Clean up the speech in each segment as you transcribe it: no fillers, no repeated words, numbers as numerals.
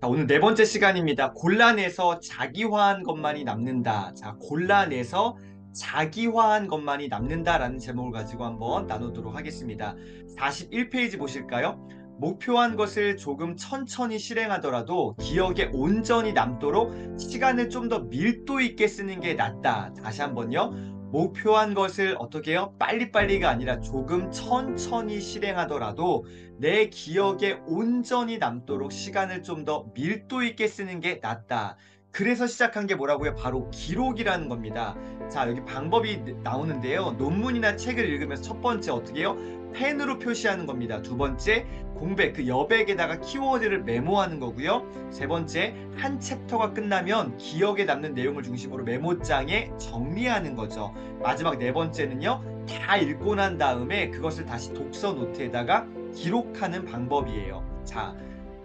자, 오늘 네 번째 시간입니다. 골라내서 자기화한 것만이 남는다. 자, 골라내서 자기화한 것만이 남는다라는 제목을 가지고 한번 나누도록 하겠습니다. 41페이지 보실까요? 목표한 것을 조금 천천히 실행하더라도 기억에 온전히 남도록 시간을 좀 더 밀도 있게 쓰는 게 낫다. 다시 한번요. 목표한 것을 어떻게 해요? 빨리빨리가 아니라 조금 천천히 실행하더라도 내 기억에 온전히 남도록 시간을 좀 더 밀도 있게 쓰는 게 낫다. 그래서 시작한 게 뭐라고요? 바로 기록이라는 겁니다. 자, 여기 방법이 나오는데요. 논문이나 책을 읽으면서 첫 번째 어떻게 해요? 펜으로 표시하는 겁니다. 두 번째, 공백, 그 여백에다가 키워드를 메모하는 거고요. 세 번째, 한 챕터가 끝나면 기억에 남는 내용을 중심으로 메모장에 정리하는 거죠. 마지막 네 번째는요. 다 읽고 난 다음에 그것을 다시 독서 노트에다가 기록하는 방법이에요. 자,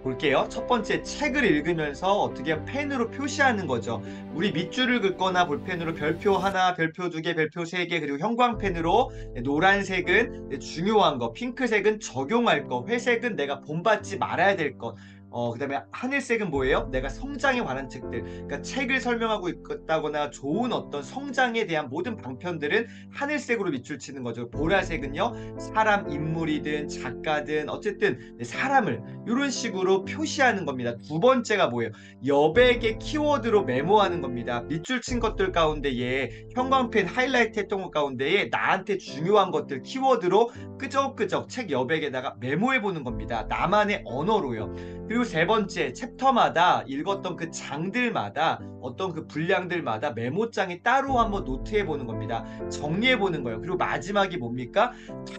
볼게요. 첫 번째, 책을 읽으면서 어떻게 펜으로 표시하는 거죠. 우리 밑줄을 긋거나 볼펜으로 별표 하나, 별표 두 개, 별표 세 개, 그리고 형광펜으로 노란색은 중요한 거, 핑크색은 적용할 거, 회색은 내가 본받지 말아야 될 것, 그다음에 하늘색은 뭐예요? 내가 성장에 관한 책들. 그러니까 책을 설명하고 있다거나 좋은 어떤 성장에 대한 모든 방편들은 하늘색으로 밑줄 치는 거죠. 보라색은요, 사람, 인물이든 작가든 어쨌든 사람을 이런 식으로 표시하는 겁니다. 두 번째가 뭐예요? 여백의 키워드로 메모하는 겁니다. 밑줄 친 것들 가운데에 형광펜 하이라이트 했던 것 가운데에 나한테 중요한 것들 키워드로 끄적끄적 책 여백에다가 메모해 보는 겁니다. 나만의 언어로요. 그리고 세 번째, 챕터마다 읽었던 그 장들마다 어떤 그 분량들마다 메모장에 따로 한번 노트해 보는 겁니다. 정리해 보는 거예요. 그리고 마지막이 뭡니까?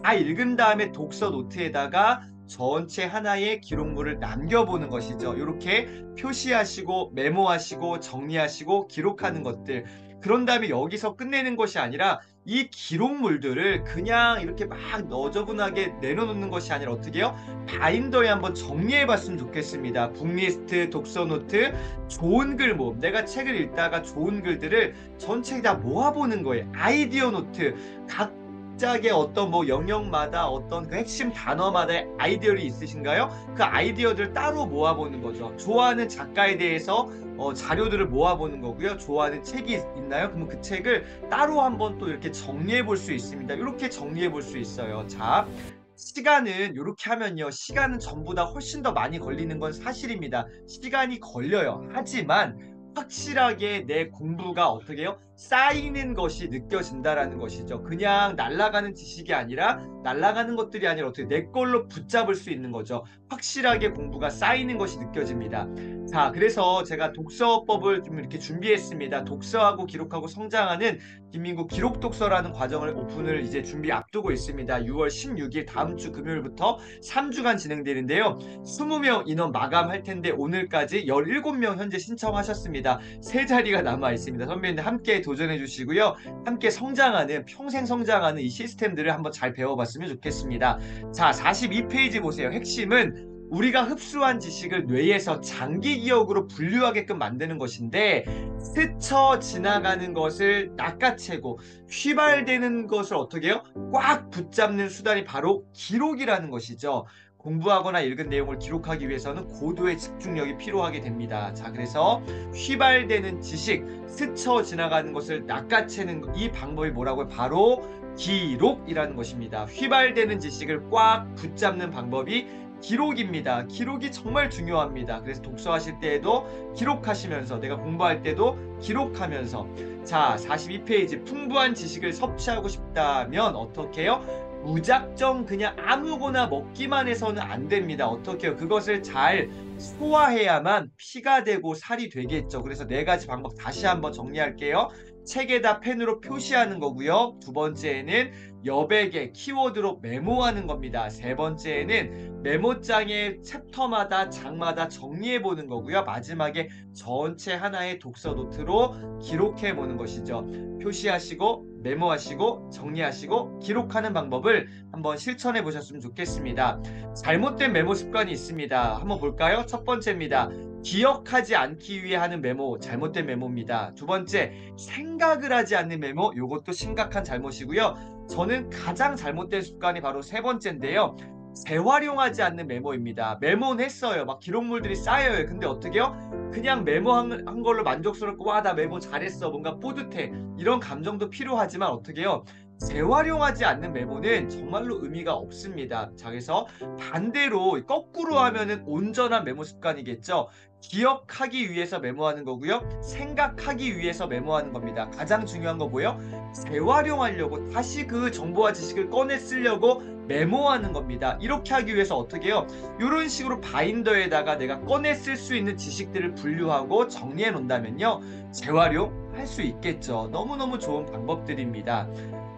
다 읽은 다음에 독서 노트에다가 전체 하나의 기록물을 남겨보는 것이죠. 이렇게 표시하시고 메모하시고 정리하시고 기록하는 것들. 그런 다음에 여기서 끝내는 것이 아니라 이 기록물들을 그냥 이렇게 막 너저분하게 내려놓는 것이 아니라 어떻게 해요? 바인더에 한번 정리해 봤으면 좋겠습니다. 북리스트, 독서 노트, 좋은 글 모음. 내가 책을 읽다가 좋은 글들을 전체 다 모아보는 거예요. 아이디어 노트. 각각의 어떤 뭐 영역마다 어떤 그 핵심 단어마다 아이디어가 있으신가요? 그 아이디어들 따로 모아보는 거죠. 좋아하는 작가에 대해서 자료들을 모아보는 거고요. 좋아하는 책이 있나요? 그러면 그 책을 따로 한번 또 이렇게 정리해 볼 수 있습니다. 이렇게 정리해 볼 수 있어요. 자, 시간은 이렇게 하면요. 시간은 전보다 훨씬 더 많이 걸리는 건 사실입니다. 시간이 걸려요. 하지만 확실하게 내 공부가 어떻게 해요? 쌓이는 것이 느껴진다라는 것이죠. 그냥 날아가는 지식이 아니라 날아가는 것들이 아니라 어떻게 내 걸로 붙잡을 수 있는 거죠. 확실하게 공부가 쌓이는 것이 느껴집니다. 자, 그래서 제가 독서법을 좀 이렇게 준비했습니다. 독서하고 기록하고 성장하는 김민국 기록 독서라는 과정을 오픈을 이제 준비 앞두고 있습니다. 6월 16일 다음 주 금요일부터 3주간 진행되는데요. 20명 인원 마감할 텐데 오늘까지 17명 현재 신청하셨습니다. 세 자리가 남아 있습니다. 선배님들 함께 도전해 주시고요. 함께 성장하는 평생 성장하는 이 시스템들을 한번 잘 배워봤으면 좋겠습니다. 자, 42페이지 보세요. 핵심은 우리가 흡수한 지식을 뇌에서 장기 기억으로 분류하게끔 만드는 것인데 스쳐 지나가는 것을 낚아채고 휘발되는 것을 어떻게 해요? 꽉 붙잡는 수단이 바로 기록이라는 것이죠. 공부하거나 읽은 내용을 기록하기 위해서는 고도의 집중력이 필요하게 됩니다. 자, 그래서 휘발되는 지식, 스쳐 지나가는 것을 낚아채는 이 방법이 뭐라고요? 바로 기록이라는 것입니다. 휘발되는 지식을 꽉 붙잡는 방법이 기록입니다. 기록이 정말 중요합니다. 그래서 독서하실 때에도 기록하시면서 내가 공부할 때도 기록하면서 자, 42페이지 풍부한 지식을 섭취하고 싶다면 어떻게 해요? 무작정 그냥 아무거나 먹기만 해서는 안 됩니다. 어떻게 해요? 그것을 잘 소화해야만 피가 되고 살이 되겠죠. 그래서 네 가지 방법 다시 한번 정리할게요. 책에다 펜으로 표시하는 거고요. 두 번째에는 여백에 키워드로 메모하는 겁니다. 세 번째에는 메모장에 챕터마다 장마다 정리해 보는 거고요. 마지막에 전체 하나의 독서 노트로 기록해 보는 것이죠. 표시하시고 메모하시고 정리하시고 기록하는 방법을 한번 실천해 보셨으면 좋겠습니다. 잘못된 메모 습관이 있습니다. 한번 볼까요? 첫 번째입니다. 기억하지 않기 위해 하는 메모, 잘못된 메모입니다. 두 번째, 생각을 하지 않는 메모, 이것도 심각한 잘못이고요. 저는 가장 잘못된 습관이 바로 세 번째인데요. 재활용하지 않는 메모입니다. 메모는 했어요. 막 기록물들이 쌓여요. 근데 어떻게요? 그냥 메모한 걸로 만족스럽고 와, 나 메모 잘했어. 뭔가 뿌듯해. 이런 감정도 필요하지만 어떻게요? 재활용하지 않는 메모는 정말로 의미가 없습니다. 자, 그래서 반대로 거꾸로 하면은 온전한 메모 습관이겠죠. 기억하기 위해서 메모하는 거고요. 생각하기 위해서 메모하는 겁니다. 가장 중요한 거 뭐예요? 재활용하려고 다시 그 정보와 지식을 꺼내 쓰려고 메모하는 겁니다. 이렇게 하기 위해서 어떻게 해요? 이런 식으로 바인더에다가 내가 꺼내 쓸 수 있는 지식들을 분류하고 정리해 놓는다면요. 재활용할 수 있겠죠. 너무너무 좋은 방법들입니다.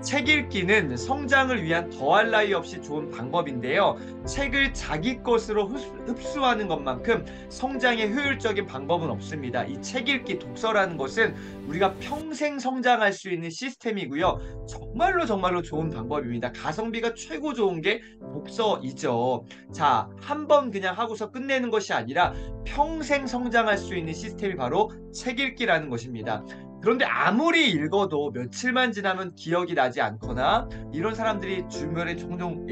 책 읽기는 성장을 위한 더할 나위 없이 좋은 방법인데요. 책을 자기 것으로 흡수하는 것만큼 성장에 효율적인 방법은 없습니다. 이 책 읽기, 독서라는 것은 우리가 평생 성장할 수 있는 시스템이고요. 정말로 좋은 방법입니다. 가성비가 최고 좋은 게 독서이죠. 자, 한 번 그냥 하고서 끝내는 것이 아니라 평생 성장할 수 있는 시스템이 바로 책 읽기라는 것입니다. 그런데 아무리 읽어도 며칠만 지나면 기억이 나지 않거나 이런 사람들이 주변에 종종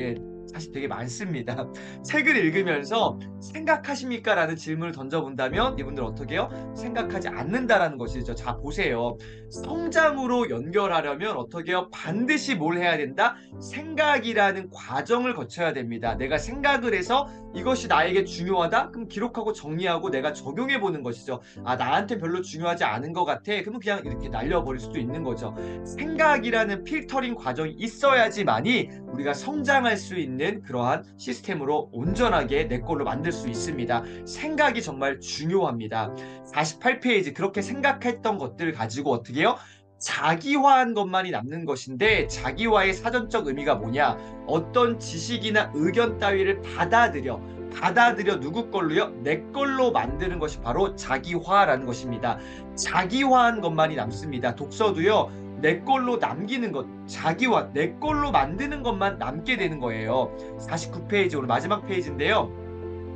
사실 되게 많습니다. 책을 읽으면서 생각하십니까? 라는 질문을 던져본다면 이분들 어떻게 해요? 생각하지 않는다라는 것이죠. 자, 보세요. 성장으로 연결하려면 어떻게 해요? 반드시 뭘 해야 된다? 생각이라는 과정을 거쳐야 됩니다. 내가 생각을 해서 이것이 나에게 중요하다? 그럼 기록하고 정리하고 내가 적용해 보는 것이죠. 아, 나한테 별로 중요하지 않은 것 같아? 그러면 그냥 이렇게 날려버릴 수도 있는 거죠. 생각이라는 필터링 과정이 있어야지만이 우리가 성장할 수 있는 그러한 시스템으로 온전하게 내 걸로 만들 수 있습니다. 생각이 정말 중요합니다. 48페이지 그렇게 생각했던 것들을 가지고 어떻게 해요? 자기화한 것만이 남는 것인데 자기화의 사전적 의미가 뭐냐? 어떤 지식이나 의견 따위를 받아들여 누구 걸로요? 내 걸로 만드는 것이 바로 자기화라는 것입니다. 자기화한 것만이 남습니다. 독서도요. 내 걸로 남기는 것, 자기화, 내 걸로 만드는 것만 남게 되는 거예요. 49페이지 오늘 마지막 페이지인데요.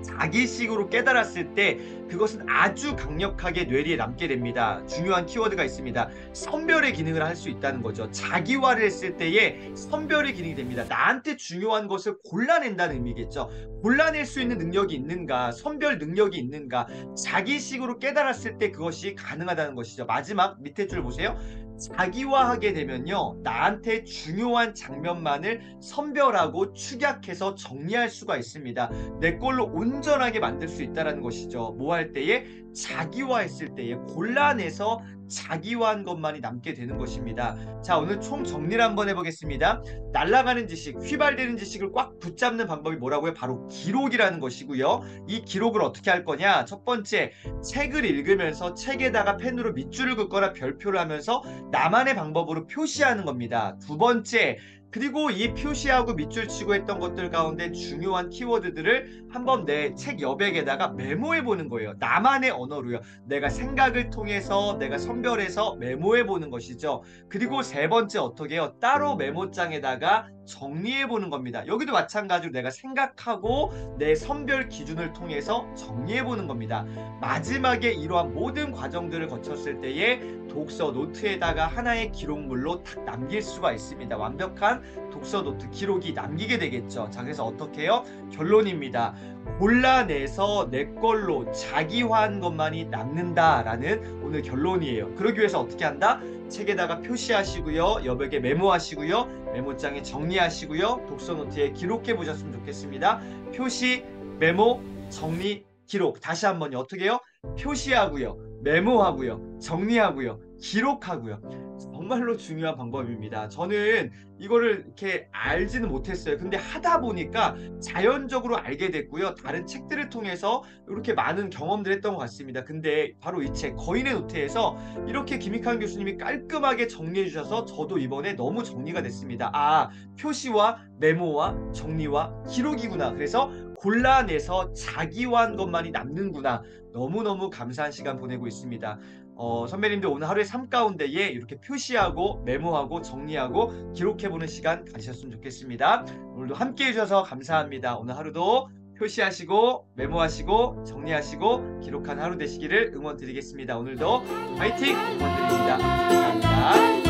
자기식으로 깨달았을 때 그것은 아주 강력하게 뇌리에 남게 됩니다. 중요한 키워드가 있습니다. 선별의 기능을 할 수 있다는 거죠. 자기화를 했을 때에 선별의 기능이 됩니다. 나한테 중요한 것을 골라낸다는 의미겠죠. 골라낼 수 있는 능력이 있는가, 선별 능력이 있는가, 자기식으로 깨달았을 때 그것이 가능하다는 것이죠. 마지막 밑에 줄 보세요. 자기화하게 되면요. 나한테 중요한 장면만을 선별하고 축약해서 정리할 수가 있습니다. 내 걸로 온전하게 만들 수 있다는 것이죠. 뭐 할 때에? 자기화했을 때에 골라내서 자기화한 것만이 남게 되는 것입니다. 자, 오늘 총 정리를 한번 해보겠습니다. 날아가는 지식, 휘발되는 지식을 꽉 붙잡는 방법이 뭐라고요? 바로 기록이라는 것이고요. 이 기록을 어떻게 할 거냐? 첫 번째, 책을 읽으면서 책에다가 펜으로 밑줄을 긋거나 별표를 하면서 나만의 방법으로 표시하는 겁니다. 두 번째, 그리고 이 표시하고 밑줄 치고 했던 것들 가운데 중요한 키워드들을 한번 내 책 여백에다가 메모해 보는 거예요. 나만의 언어로요. 내가 생각을 통해서 내가 선별해서 메모해 보는 것이죠. 그리고 세 번째 어떻게 해요? 따로 메모장에다가 정리해 보는 겁니다. 여기도 마찬가지로 내가 생각하고 내 선별 기준을 통해서 정리해 보는 겁니다. 마지막에 이러한 모든 과정들을 거쳤을 때에 독서 노트에다가 하나의 기록물로 딱 남길 수가 있습니다. 완벽한 독서 노트 기록이 남기게 되겠죠. 자, 그래서 어떻게 해요? 결론입니다. 골라내서 내 걸로 자기화한 것만이 남는다라는 오늘 결론이에요. 그러기 위해서 어떻게 한다? 책에다가 표시하시고요. 여백에 메모하시고요. 메모장에 정리하시고요. 독서 노트에 기록해 보셨으면 좋겠습니다. 표시, 메모, 정리, 기록. 다시 한번요. 어떻게 해요? 표시하고요. 메모하고요. 정리하고요. 기록하고요. 정말로 중요한 방법입니다. 저는 이거를 이렇게 알지는 못했어요. 근데 하다 보니까 자연적으로 알게 됐고요. 다른 책들을 통해서 이렇게 많은 경험들을 했던 것 같습니다. 근데 바로 이 책 거인의 노트에서 이렇게 김익환 교수님이 깔끔하게 정리해 주셔서 저도 이번에 너무 정리가 됐습니다. 아, 표시와 메모와 정리와 기록이구나. 그래서 골라내서 자기화한 것만이 남는구나. 너무너무 감사한 시간 보내고 있습니다. 선배님들 오늘 하루의 삶 가운데에 이렇게 표시하고 메모하고 정리하고 기록해보는 시간 가지셨으면 좋겠습니다. 오늘도 함께 해주셔서 감사합니다. 오늘 하루도 표시하시고 메모하시고 정리하시고 기록한 하루 되시기를 응원드리겠습니다. 오늘도 화이팅 응원드립니다. 감사합니다.